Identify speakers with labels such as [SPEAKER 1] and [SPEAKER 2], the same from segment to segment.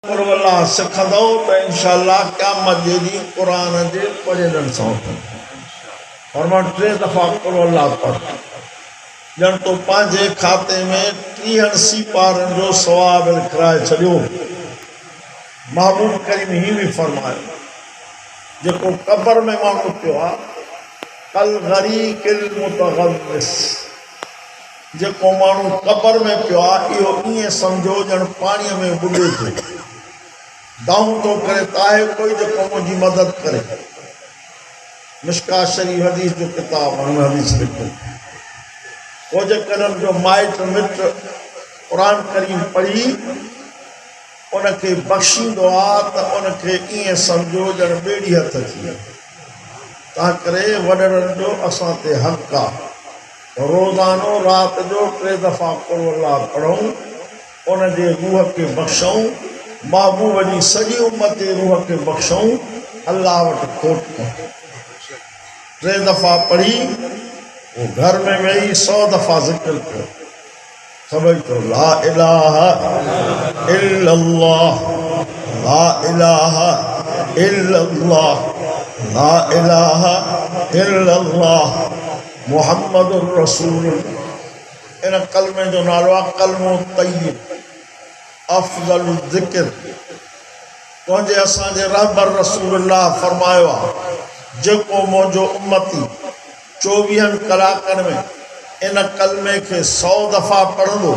[SPEAKER 1] अल्लाह सिखंदो तो इंशाअल्लाह क़यामत जे ॾींहुं क़ुरान जे पढ़ण सां और मां 3 दफ़ा कुल अल्लाह पढ़ ॼण तो पंहिंजे खाते में 30 सिपारनि जो सवाब लिखाए छॾियो। महबूब करीम ही भी फरमायो जेको कब्र में माण्हू पियो आहे कल गरीक़िल मुतग़म्मिस, जेको माण्हू कब्र में पियो आहे इहो ईअं सम्झो ॼण पाणीअ में बुॾे थो, दाऊं तो करे ताहे कोई जेको मुंहिंजी मदद करे। मिशकात शरीफ हदीस जो किताब है, हदीस लिखो वो जेकॾहिं जो माइट मिट कुरान करीम पढ़ी उनखे बख़्शींदो आहे त उनखे ईअं सम्झो ॼण ॿेड़ी हथ थी। तंहिं करे वॾड़नि जो असां ते हक़ आहे रोज़ानो राति जो 3 दफ़ा कुल अल्लाह पढ़ूं, उनजे रूह खे बख़्शूं, महबूब जी सॼी उम्मत जे रूह खे बख़्शूं, अल्लाह वटि खोट कयूं। 3 दफ़ा पढ़ी वो घर में वेही 100 दफ़ा ज़िक्र कयो। सभई तो ला इलाहा इल्लल्लाह, ला इलाहा इल्लल्लाह, ला इलाहा इल्लल्लाह मुहम्मदुर रसूल। इन कलमे जो नालो आहे कलमो तय्यब अफज़ल ज़िक्र। तुंहिंजे असांजे रहबर रसूलुल्लाह फरमायो आहे जेको मुंहिंजो उम्मती 24 कलाकनि में इन कलमे खे 100 दफ़ा पढ़ंदो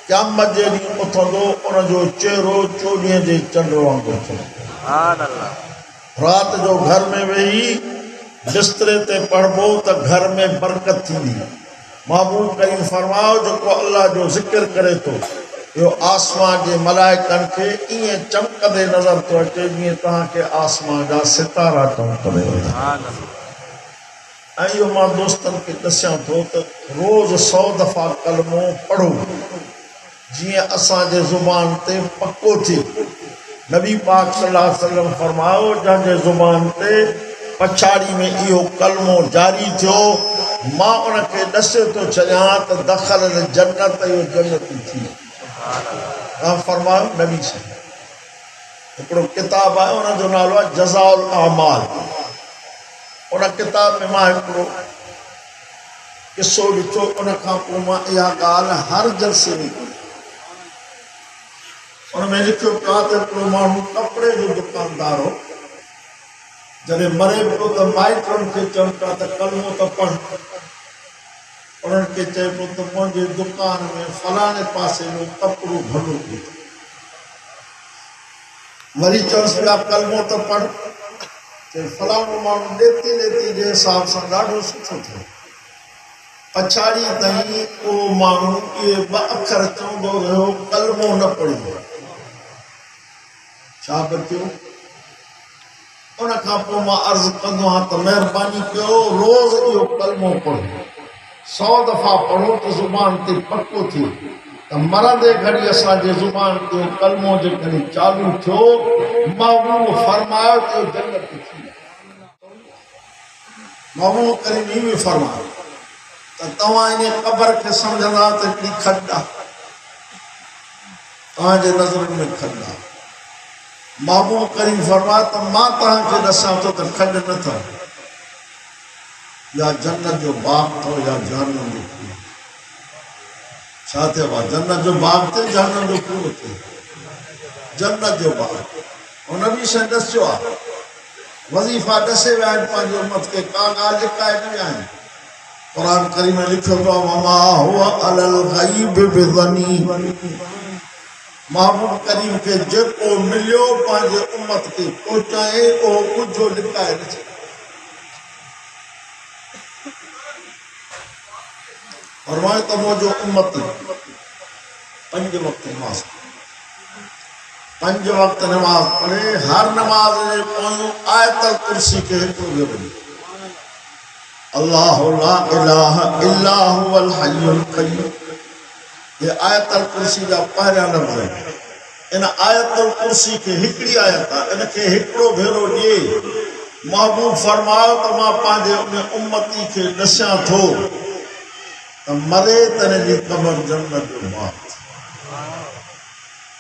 [SPEAKER 1] क़यामत जे ॾींहुं उथंदो उनजो चेहरो 24 जे चंड वांगुरु थींदो। राति जो घर में वेही बिस्तरे ते पढ़बो त घर में बरकत थींदी। महबूब करीम फरमायो जेको अल्लाह जो ज़िक्र करे थो इहो आसमान जे मलाइकनि खे ईअं चमकंदे नज़र थो अचे जीअं तव्हांखे आसमान जा सितारा चमकंदे वञनि। ऐं इहो मां दोस्तनि खे ॾसियां थो त रोज़ 100 दफ़ा कलमो पढ़ो जीअं असांजे ज़ुबान ते पको थिए। नबी पाक सल्लल्लाहु अलैहि वसल्लम फरमायो जंहिंजे ज़ुबान ते पछाड़ी में इहो कलमो जारी थियो मां उनखे ॾसे थो छॾियां त दख़ल जन्नत इहो जन्नती थी। तव्हां फरमायो नबी से हिकिड़ो किताब आहे उनजो नालो आहे जज़ाउल अमाल। उन किताब में मां हिकिड़ो किस्सो ॾिठो, उन खां पोइ मां इहा ॻाल्हि हर जलसे में उन में लिखियो पियो आहे त हिकिड़ो माण्हू कपिड़े जो दुकानदार हो, जॾहिं मरे पियो त माइटनि खे चवनि पिया त कलमो त पढ़। उन्हनि खे चए पियो त मुंहिंजे दुकान में फलाणे पासे में कपिड़ो भलो पियो, वरी चवंसि पिया कलमो त पढ़। फलाणो माण्हू लेती लेती जे हिसाब सां ॾाढो सुठो थियो। पछाड़ी ताईं उहो माण्हू इहे 2 अखर चवंदो रहियो कलमो न पढ़ियो। छा बचियो? उन खां पोइ मां अर्ज़ु कंदो आहियां त महिरबानी कयो रोज़ इहो कलमो पढ़ो, 100 दफ़ा पढ़ो त ज़ुबान ते पको थिए त मरंदे घड़ी असांजे ज़ुबान ते कलमो जेकॾहिं चालू थियो महबूब फरमायो त जन्नत थी। महबूब करीम ही भी फरमायो त तव्हां इन कब्र खे सम्झंदा त हिकिड़ी खॾ आहे, तव्हांजे नज़रुनि में खॾ आहे। महबूब करीम फरमायो त मां तव्हांखे ॾसां थो त खॾ न अथव, या जन्नत जो बाग अथव या जहन्नम जो खूह। छा थियो आहे? जन्नत जो बाग थिए जहन्नम जो खूह थिए। जन्नत जो बाग हुन बि शइ ॾसियो आहे, वज़ीफ़ा ॾसे विया आहिनि पंहिंजे उम्मत खे, का ॻाल्हि लिकाए न विया आहिनि। क़ुरान करीम में लिखियो पियो आहे वमा हुआ अलल ग़ैब बिज़नीन। महबूब करीम खे जेको मिलियो पंहिंजे उम्मत खे पहुचाए उहो कुझु लिकाए न छॾे। फरमायो त मुंहिंजो उम्मत 5 वक़्त नमाज़ 5 वक़्त नमाज़ पढ़े, हर नमाज़ जे पोयों आयतल कुर्सी खे हिकिड़ो भेरो अल्लाह ला इलाहा इल्ला हुवल हय्युल क़य्यूम। ये आयतल कुर्सी जा पहिरियां लफ़्ज़ आहिनि। इन आयतल कुर्सी खे हिकिड़ी आयत आहे, इनखे हिकिड़ो भेरो ॾिए। महबूब फरमायो त मां पंहिंजे उम्मती खे ॾसियां थो त मरे त हिन जी क़ब्र जन्नत जो बाग।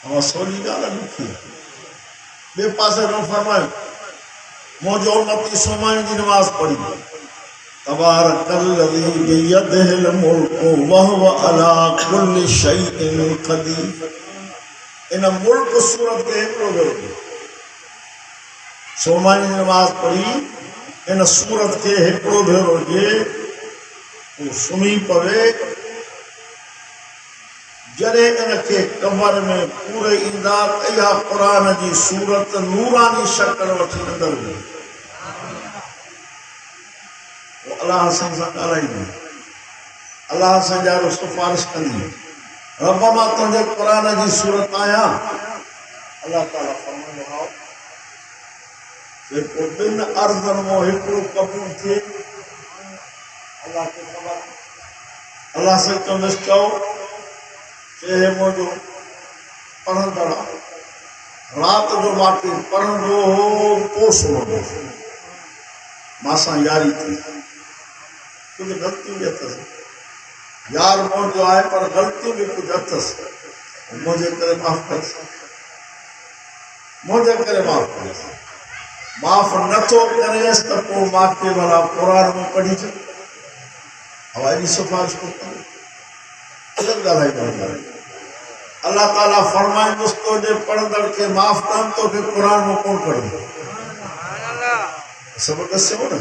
[SPEAKER 1] हम सोली गाल दुखी बे पासे न फरमायो मौजो उम्मती सुमानी की नमाज पढ़ी तबारकल्लज़ी बियदिहिल मुल्कु व हुवा अला कुल्लि शैइन क़दीर। इन मुल्क सूरत के हिकिड़ो भेरो सोमानी की नमाज पढ़ी इन सूरत के हिकिड़ो भेरो जे वो सुम्ही पवे जॾहिं इनखे कमर में पूरे ईंदा त इहा क़ुरान जी सूरत नूरानी शक्ल वठी अंदर वेंदी। वो अल्लाह सां ॻाल्हाईंदी, अल्लाह सां ॼाणो सिफारिश कंदी, रब मां तुंहिंजे क़ुरान जी सूरत आहियां। अल्लाह ताला फरमाईंदो आहे जेको ॿिनि अर्ज़नि मां हिकिड़ो क़बूल थिए अल्लाह खे ख़बर। अल्लाह सां चवंदुसि चओ हे मुंहिंजो पढ़ंदड़ रात जो मांखे पढ़ंदो हो पोइ सुम्हंदो मां सां यारी थी। कुझु ग़लतियूं बि अथसि यार मुंहिंजो आहे पर ग़लतियूं बि कुझु अथसि मुंहिंजे करे माफ़ करिसि, मुंहिंजे करे माफ़ करिसि। माफ़ नथो करेसि त पोइ मूंखे भला क़ुरान में पढ़ी छॾ हवा जी सिफारिश को अलॻि ॻाल्हाईंदो। अल्लाह ताला फरमाईंदुसि तुंहिंजे पढ़ंदड़ खे माफ़ कनि तोखे क़ुरान में कोन पढ़ी सभु ॾसियो न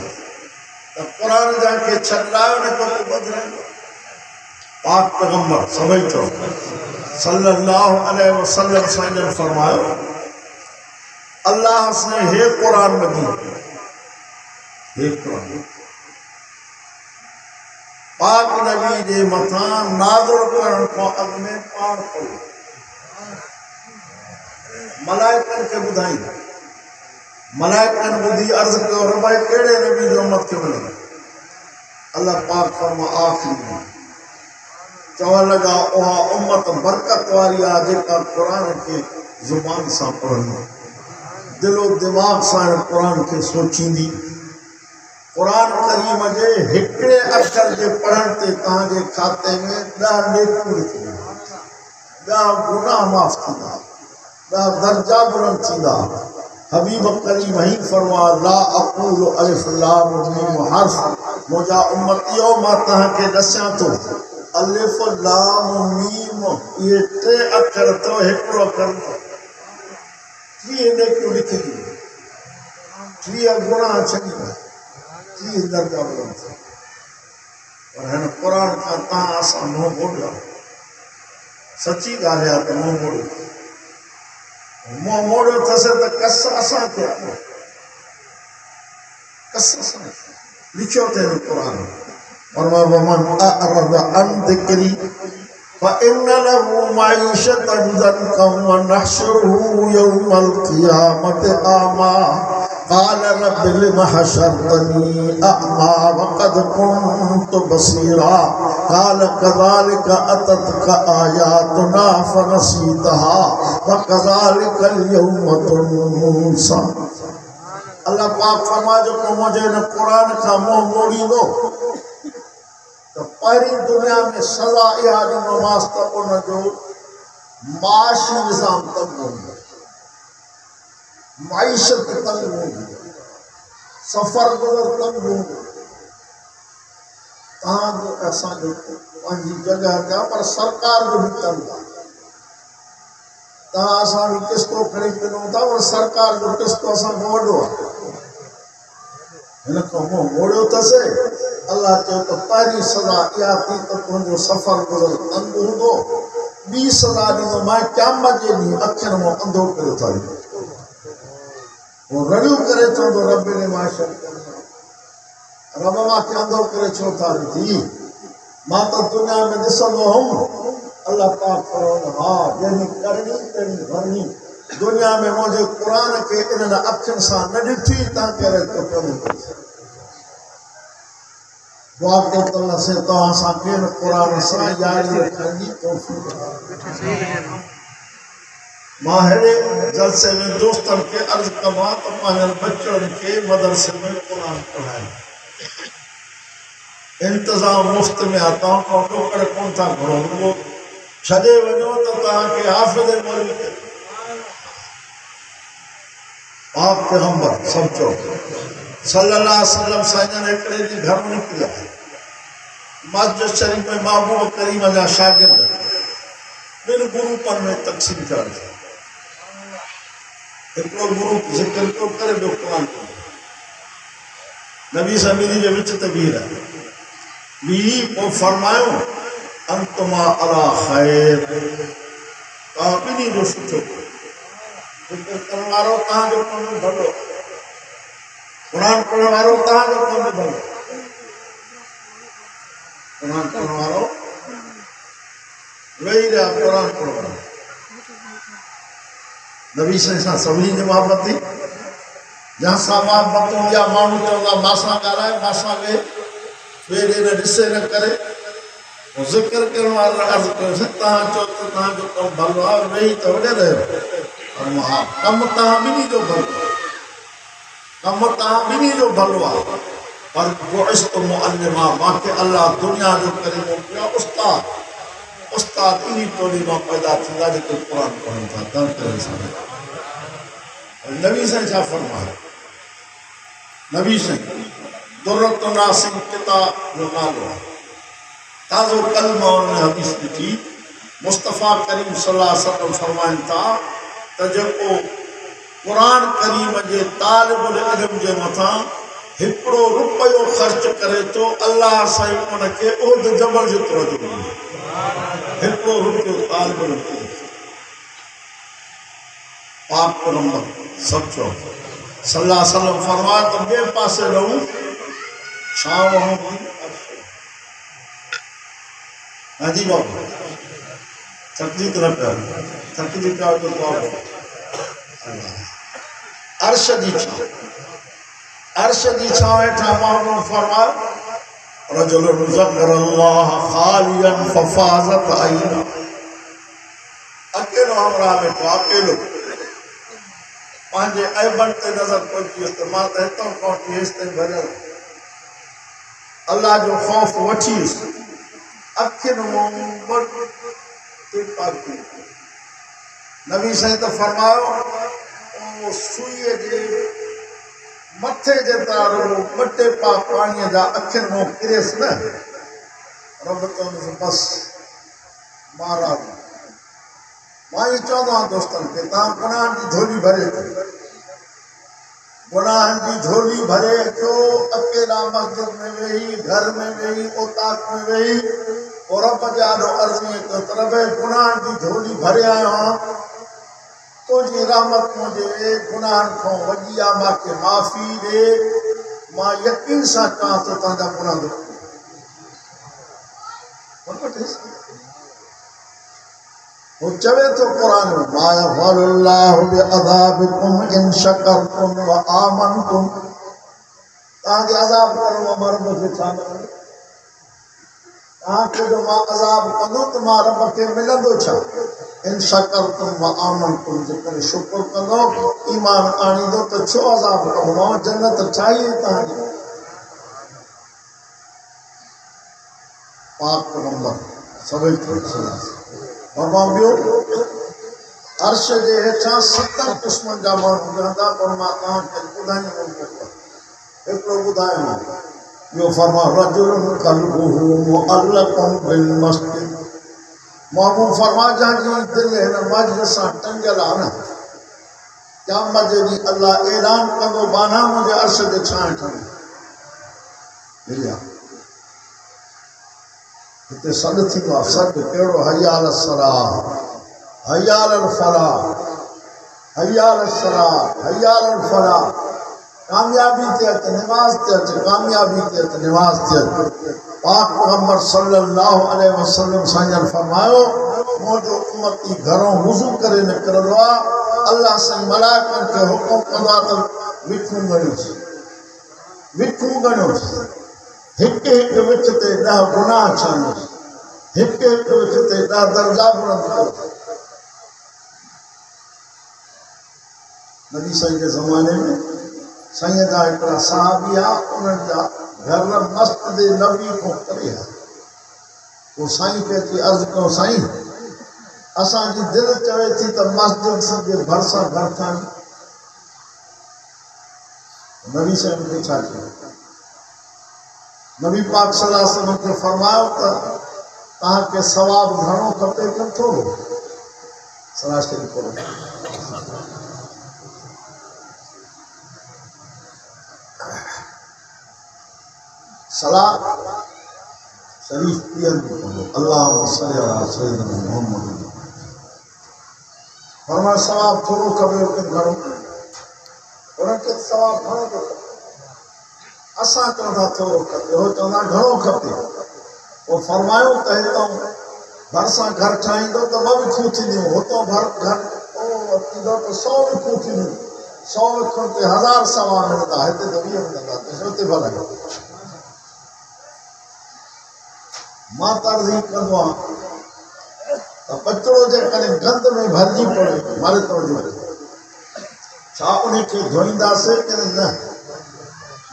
[SPEAKER 1] त क़ुरान जंहिंखे छॾायो न को बदिलाईंदो। पाक पैगंबर सभई चओ सल्लल्लाहु अलैहि वसल्लम साईं जन फरमायो अल्लाह से हे क़ुरान मजीद हे क़ुरान पाक नबी जे मथां नाज़िल करण खां अॻु में पाण पढ़ो मलाइकनि खे ॿुधाईंदा। मलाइकनि ॿुधी अर्ज़ु कयो रब कहिड़े नबी जो उम्मत खे मिलंदो। अल्लाह पाक फरमा आख़िरी चवण लॻा उहा उम्मत बरकत वारी आहे जेका क़ुरान खे ज़ुबान सां पढ़ंदी, दिलो दिमाग़ सां क़ुरान खे सोचींदी। क़ुरान करीम जे हिकिड़े अक्षर जे पढ़ण ते तव्हांजे खाते में 10 नेकियूं लिखियूं, 10 गुनाह माफ़ थींदा, 10 दर्जा बुलंद थींदा। हबीब करीम ही फरमा ला अक़ूलु अलिफ लाम मीम हर्फ मुंहिंजा उम्मतियो मां तव्हांखे ॾसां थो अलिफ लाम मीम इहे 3 अक्षर अथव हिकिड़ो अक्षर 30 नेकियूं लिखियूं, 30 गुनाह छॾींदा, 30 दर्जा बुलंद थींदा। पर हिन क़ुरान खां तव्हां असां मुंहुं मोड़ियो, सची ॻाल्हि आहे त मुंहुं मोड़ियो, मुंहुं मोड़ियो अथसि त कस असांखे कस असांखे लिखियो अथई हिन क़ुरान वमन अअरद अन ज़िक्री फ़इन्न लहू मईशतन ज़न्का वनहशुरुहु यौमल क़ियामति आमा क़ाल रब्बि लिम हशरतनी अअमा वक़द कुन्तु बसीरा क़ाल कज़ालिक अततका आयातुना फनसीतहा वकज़ालिकल यौम तुनसा। अल्लाह पाक फरमा जो मुंहिंजे हिन क़ुरान खां मुंहुं मोड़ींदो तो पहिरीं दुनिया में सज़ा इहा ॾींदोमांसि त उनजो माशी निज़ाम तंग हूंदो, माइशत तंग हूंदी, सफ़र गुज़र तंग हूंदो। तव्हांजो असांजो पंहिंजी जॻह ते आहे पर सरकार जो बि तंग आहे। तव्हां असां बि किस्तो खणी पिनो था पर सरकार जो किस्तो असांखां वॾो आहे। हिन खां मुंहुं मोड़ियो अथसि। अल्लाह चयो त पहिरीं सज़ा इहा थी त तुंहिंजो सफ़र गुज़र तंग हूंदो, ॿी सज़ा ॾींदो मां क़यामत जे ॾींहुं अखियुनि मां अंधो करे उथारींदो। उहो रड़ियूं करे चवंदो रब ने मां रब मूंखे अंधो करे छो उथारी थी, मां त दुनिया में ॾिसंदो हुउमि। अल्लाह पाक फरमाईंदो हा जंहिंजी करणी तहिड़ी भरणी। दुनिया में मुंहिंजे क़ुरान खे इन्हनि अखियुनि सां न ॾिठी तव्हां करे तो कमु दुआ कयो त अल्लाह से तव्हां असांखे हिन क़ुरान सां यारी रखण जी तौफ़ीक़। मां हेड़े जलसे में दोस्तनि खे अर्ज़ु कमां त पंहिंजनि बचड़नि खे मदरसे में क़ुरान पढ़ाइनि। इंतज़ाम मुफ़्त में आहे, तव्हां खां टोकड़ कोन था घुरो, छॾे वञो त तव्हांखे हाफ़िज़ मौलवी कयो। आप पैगंबर सब चो सल्लल्लाहु अलैहि वसल्लम साईं हिकिड़े ॾींहुं घरों निकिरिया मस्जिद शरीफ में महबूब करीम जा शागिर्द ॿिनि ग्रुपनि में तक़सीम थिया। हिकिड़ो ग्रुप ज़िक्र पियो करे ॿियो क़ुरान पियो। नबी समीरी जे विच ते बीह रहिया ॿी पोइ फरमायो अंतुमा अला ख़ैर, तव्हां ॿिन्ही जो सुठो ज़िक्र करण वारो तव्हांजो कमु भलो, क़ुरान पढ़ण वारो तव्हांजो कमु भलो। क़ुरान पढ़ण वारो वेही रहिया क़ुरान पढ़ण। नबी साईं सां सभिनी जी मोहबत थी। जंहिं सां मोहबत हूंदी आहे माण्हू चवंदा मासां ॻाल्हाए मासां वेह, ॿिए ॾे ॾिसे न करे। पोइ ज़िक्र करण वारो अर्ज़ु कयोसीं तव्हां चओ त तव्हांजो कमु भलो आहे, वेही त वॾे रहियो। हा, कमु तव्हां ॿिन्ही जो भलो, कमु तव्हां ॿिन्ही जो भलो आहे। पर बुइस्तु मुअल्लिमा, मूंखे अल्लाह दुनिया जो करे मोकिलियो उस्ताद। उस्ताद इन टोली मां पैदा थींदा जेके क़ुरान पढ़नि था। तंहिं करे नबी साईं छा फरमायो? नबी साईं दुर्रतुन नासिम किताब जो नालो आहे, ताज़ो कलम उन हदीस ॾिठी। मुस्तफ़ा करीम सल्लल्लाहु अलैहि वसल्लम फरमाइनि था त जेको क़ुरान करीम जे तालिबुल इल्म जे मथां हिकिड़ो रुपयो ख़र्च करे थो, अल्लाह साईं उनखे उहद जबल जेतिरो अजर ॾींदो। हिकिड़ो रुपयो तालिबुल इल्म। पाक पैगंबर सचो सल्लल्लाहु अलैहि वसल्लम फरमाया त ॿिए पासे रहूं छांव हूंदी। हाजी बाबू थकिजी त न पिया, थकिजी पिया त अर्श जी छांव, अर्श जी छांव हेठां महबूब फरमायो रजुलन ज़करल्लाह ख़ालियन फ़फ़ाज़त अय्ना। अकेलो हमरा वेठो अकेलो पंहिंजे ऐबनि ते नज़र पहुची वियुसि त मां त हितां खां वठी हेसि ताईं भरियल अल्लाह जो ख़ौफ़ वठी वियुसि। अखियुनि मां नबी साईं त फरमायो सुईअ जे मथे जे तारो ॿ टेपा पाणीअ जा अखियुनि मां किरेसि न। रब चवंदुसि बसि मां राज़ी। मां ई चवंदो आहियां दोस्तनि खे तव्हां गुनाहनि जी झोली भरे अचो, गुनाहनि जी झोली भरे अचो। अकेला मस्जिद में वेही, घर में वेही, औताक में वेही और रब जा अर्ज़ में कयो त रब गुनाहनि जी झोली भरे आयो आहियां, तुंहिंजी रहमत मुंहिंजे गुनाहनि खां वॾी आहे, मूंखे माफ़ी ॾे। मां यकीन सां चवां थो तव्हांजा गुनाह दूर। वो चवे तो कुरान में मा यफ़अलुल्लाहु बिअज़ाबिकुम इन शकरतुम व आमनतुम। तव्हांखे अज़ाब करणो मर्द खे छा मिलंदो? तव्हांखे जो मां अज़ाब कंदो त मां रब खे मिलंदो छा? इन शकरतुम व आमनतुम, जेकॾहिं शुक्र कंदो ईमान आणींदो त छो अज़ाब कंदो? जन्नत चाहिए तव्हांजी। पाक पैगंबर सभई बाबा ॿियो अर्श जे हेठां 70 क़िस्मनि जा माण्हू रहंदा, पर मां तव्हांखे ॿुधाईंदुमि। हिकिड़ो ॿुधायो ॿियो फरमा रजुलुन क़ल्बुहु मुअल्लक़ुन बिल मस्जिद। महबूब फरमा जंहिंजी दिलि हिन मस्जिद सां टंगियल आहे न, क़यामत जे ॾींहुं अल्लाह ऐलान कंदो बाना मुंहिंजे अर्श जे छां हेठां हिते सॾु थींदो आहे। सॾु कहिड़ो? हय्या अल सलाह, हय्या अल फलाह, हय्या अल सलाह, हय्या अल फलाह। कामयाबी ते अच, निमाज़ ते अच, कामयाबी ते अच, निमाज़ ते अच। पाक पैगंबर सल्लल्लाहु अलैहि वसल्लम साईं फरमायो मुंहिंजो उम्मती घरों वुज़ू करे निकिरंदो आहे, अल्लाह साईं मलाइकनि खे हुकुम कंदो आहे त विठूं ॻणियोसि, विठूं ॻणियोसि। हिकु हिकु विच ते 10 गुनाह छाणियोसि, हिकु हिकु विच ते 10 दर्जा बुलंद कयोसि। नबी साईं जे ज़माने में साईं जा हिकिड़ा सहाबी आहे, उन्हनि जा घर मस्जिद नबी खां परे आहे। पोइ साईं खे अची अर्ज़ु कयो साईं असांजी दिल चवे थी त मस्जिद जे भरिसां घर ठाहियूं। नबी साहब खे छा चयो? नबी पाक सल्लल्लाहु अलैहि वसल्लम खे फरमायो त तव्हांखे सवाब घणो खपे कि थोरो? सलाह शरीफ पढ़ो। सलाह शरीफ पीअन भी पढ़ो। अल्लाहुम्मा सल्ली अला सय्यिदिना मुहम्मद। फरमाया सवाब थोरो खपे कि घणो? उनखे सवाब घणो थो खपे। असां चवंदा थोरो खपे, हो चवंदा घणो खपे। वो फरमायो त हितां भरिसां घर ठाहींदो त 2 विखूं थींदियूं, हुतां घर थींदो त 100 विखूं थींदियूं। 100 विखुनि ते 1000 सवाब मिलंदा, हिते त 20 मिलंदा। त हुते भला मां तर्ज़ी कंदो आहियां त बचिड़ो जेकॾहिं गंद में भरिजी पड़े मरे तवजो छा उनखे धोईंदासीं कि न?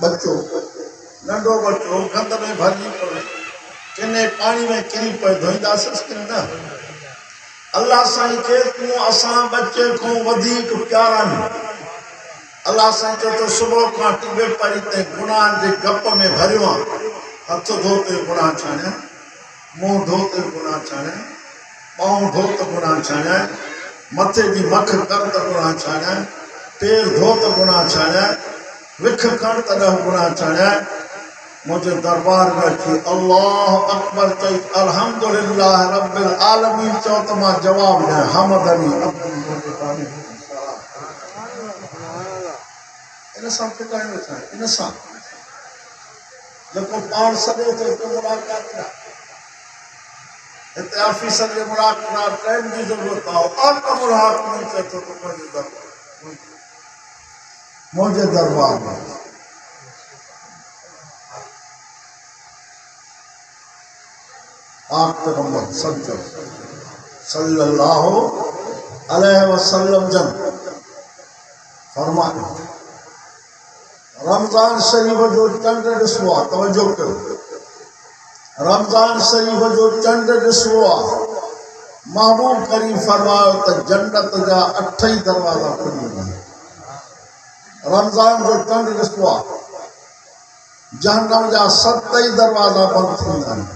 [SPEAKER 1] बच्चो नंढो बच्चो गंद में भरिजी पड़े किने पानी में किरी पए धोईंदासीं कि न? अल्लाह साईं खे तूं असां बच्चे खां वधीक प्यारा आहियूं। अल्लाह साईं चयो त सुबुह खां टिबे परी ताईं गुनाहनि जे गप में भरियो आहे। हथ धो ते गुनाह छाणिया, मुंहुं धो ते गुनाह छाणिया, पाऊं धो त गुनाह छाणिया, मथे जी मख कर त गुनाह छाणिया, पेर धो त गुनाह छाणिया, विख खण त 10 गुनाह छाणिया। मुझे दरबार में अची अल्लाह अकबर चई अल्हम्दुलिल्लाह रब्बिल आलमीन चओ त मां जवाब ॾियां हमदनी इन सां फिटाइण छा? इन सां जेको पाण सॼो थो मुलाक़ात न हिते ऑफिसर जे मुलाक़ात टाइम जी ज़रूरत आहे। आकमुल हाकिम चए थो त मुंहिंजे दरबार में आप पैगंबर सल्लल्लाहु अलैहि वसल्लम जन फरमायो रमज़ान शरीफ जो चंड ॾिसो आहे। तवजो कयो, रमज़ान शरीफ जो चंड ॾिसो आहे। महबूब करीम फरमायो त जन्नत जा 8 ई दरवाजा खुली वेंदा। रमज़ान जो चंड ॾिसो आहे, जहन्नम जा 7 ई दरवाजा बंदि थींदा आहिनि।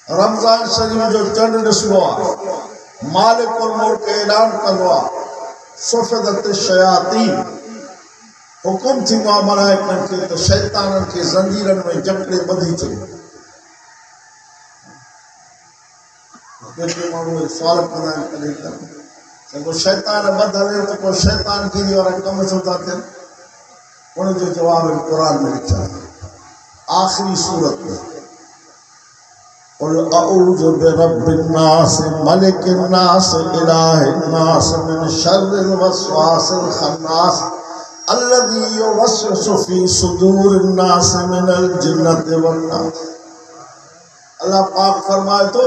[SPEAKER 1] रमज़ान शरीफ जो चंड ॾिसो आहे, मालिकुल मुल्क ऐलान कंदो आहे सुफ़दत शयातीन हुकुम थींदो आहे मलाइकनि खे त शैताननि खे ज़ंजीरनि में जकड़े ॿधी छॾियो। केतिरे माण्हू सुवाल कंदा आहिनि कॾहिं को शैतान ॿधल त पोइ शैतान गिरी वारा कम छो था थियनि? उनजो जवाब क़ुरान में लिखियल आहे आख़िरी सूरत में अऊज़ु बिरब्बिन नास मलिकिन नास इलाहिन नास मिन शर्रिल वस्वासिल खन्नास अल्लज़ी युवस्विसु फी सुदूरिन नास मिनल जिन्नति वन नास। अल्लाह पाक फरमाए तो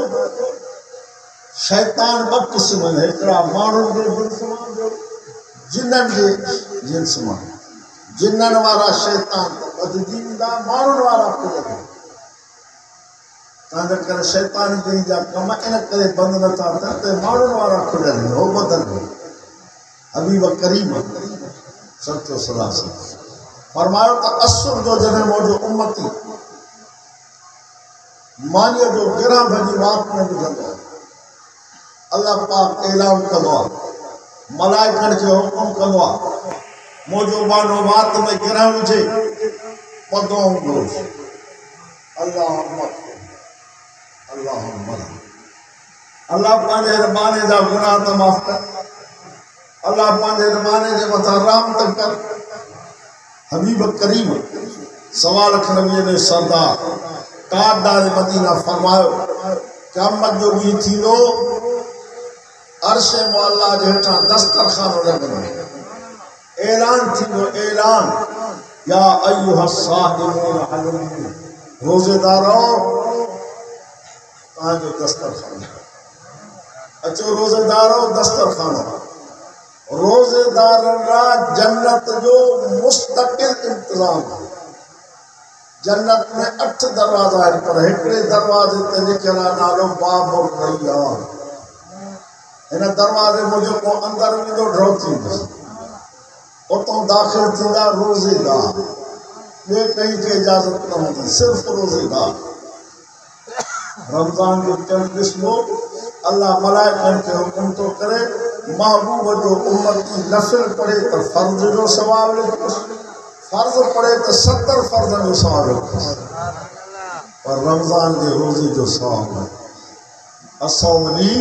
[SPEAKER 1] शैतान 2 क़िस्म आहिनि, हिकिड़ा माण्हुनि जे जिन्स मां, जिन्ननि जे जिन्स मां। जिन्ननि वारा शैतान ॿधिजी वेंदा, माण्हुनि वारा खुलंदा। तंहिंजे करे शैतान जी जा कम इन करे बंदि नथा थियनि त माण्हुनि वारा खुलियल हो ॿधनि। हबीब करीम सचो सलाह फरमायो त असुर जो जॾहिं मुंहिंजो उम्मती मानीअ जो गिरह भॼी रात में ॿुधंदो आहे, अल्लाह पाक ऐलान कंदो आहे, मलाइकनि खे हुकुम कंदो आहे मुंहिंजो बानो रात में गिरह हुजे ॿधो हूंदो। अल्लाह पंहिंजे रबाने जा गुनाह त माफ़ कर, अल्लाह पंहिंजे रबाने जे मथां रहम त कर। हबीब करीम सवा लख नबीअ में सरदार ताजदार मदीना फरमायो क़यामत जो ॾींहुं थींदो, अर्श मुअल्ला जे हेठां दस्तरखानो लॻंदो, ऐलान थींदो, ऐलान या अय्युहा साइमून हलूं, रोज़ेदारो तव्हांजो दस्तरखानो अचो, रोज़ेदारो दस्तरखानो। रोज़ेदारनि लाइ जन्नत जो मुस्तक़िल इंतज़ाम है। जन्नत में 8 दरवाजा आहिनि पर हिकिड़े दरवाजे ते लिखियल आहे नालो बाबुर रैयान। इन दरवाजे मुझे को अंदर वेंदो ड्रॉप थींदो उतों दाखिल थींदा रोज़ेदार ॿिए कहीं की इजाज़त न हूंदी सिर्फ़ रोज़ेदार रमज़ान जो चंड ॾिसबो अल्लाह मलाइकनि खे हुकुम थो करे महबूब जो उम्मती नफ़िल पढ़े तो फ़र्ज़ जो सवाब लिखोसि फ़र्ज़ पढ़े तो 70 फ़र्ज़ जो सवाब लिखोसि पर रमज़ान के रोज़े जो सवाब असौली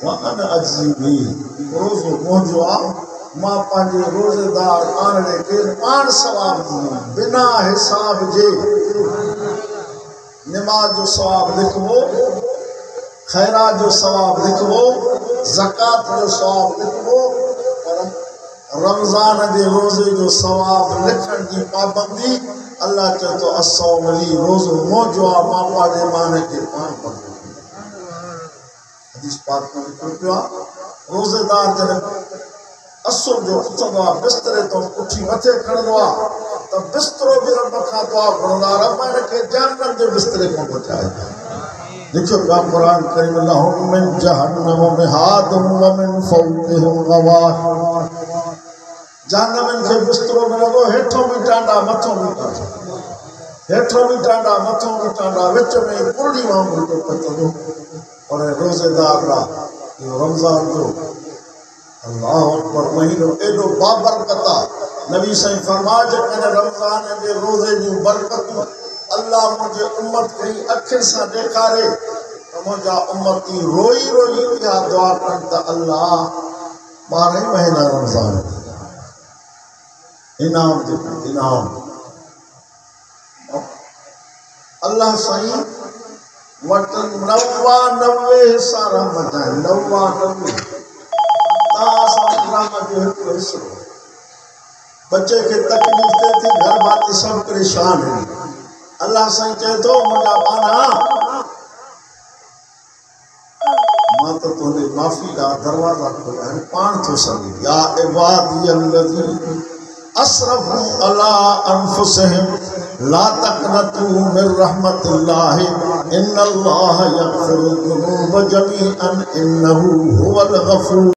[SPEAKER 1] व अन अजीबी रोज़ो मुंहिंजो आहे मां पंहिंजे रोज़ेदार आंगणे खे पाण सवाब ॾींदुमि बिना हिसाब जे नमाज जो सवाब लिखबो खैरात जो सवाब लिखबो ज़कात जो सवाब लिखबो पर रमज़ान के रोज़े जो सवाब लिखण की पाबंदी अल्लाह चए तो असौली रोज़ो मुंहिंजो आहे मां पंहिंजे माने खे पाण पढ़ंदुमि हदीस पाक में लिखियो पियो आहे रोज़ेदार जॾहिं असुर जो उथंदो आहे बिस्तरे तो उठी मथे खणंदो आहे त बिस्तरो बि रब खां दुआ घुरंदो आहे रब हिनखे जहन्नम जे बिस्तरे खां बचाए लिखियो पियो आहे क़ुरान करीम लहुम मिन जहन्नम मिहादुम व मिन फौक़िहिम गवाश जहन्नम खे बिस्तरो मिलंदो हेठों बि टांडा मथों बि टांडा हेठों बि टांडा मथों बि टांडा विच में कुरड़ी वांगुरु थो पचंदो और रोज़ेदार लाइ इहो रमज़ान जो अल्लाह अकबर महीनो एडो बाबरकत आहे नबी साईं फरमाए जेकॾहिं रमज़ान जे रोज़े जूं बरकतूं अल्लाह मुंहिंजे उम्मत खे अखियुनि सां ॾेखारे त मुंहिंजा उम्मती रोई रोई इहा दुआ कनि त अल्लाह 12 महीना रमज़ान इनाम ते इनाम अल्लाह साईं वटि 99 हिसा रहमत आहिनि 99 बच्चे के तकलीफ थी घर बाती सब परेशान है अल्लाह साईं चए तो मुंहिंजा बाना मां तो तुंहिंजी माफ़ी का दरवाज़ा खोलिया आहिनि पाण थो सघे या इबादी अल्लज़ी असरफू अला अनफुसिहिम ला तक़नतू मिन रहमतिल्लाह इन्नल्लाह यग़फिरु ज़ुनूब जमीअन इन्नहु हुवल गफ़ूर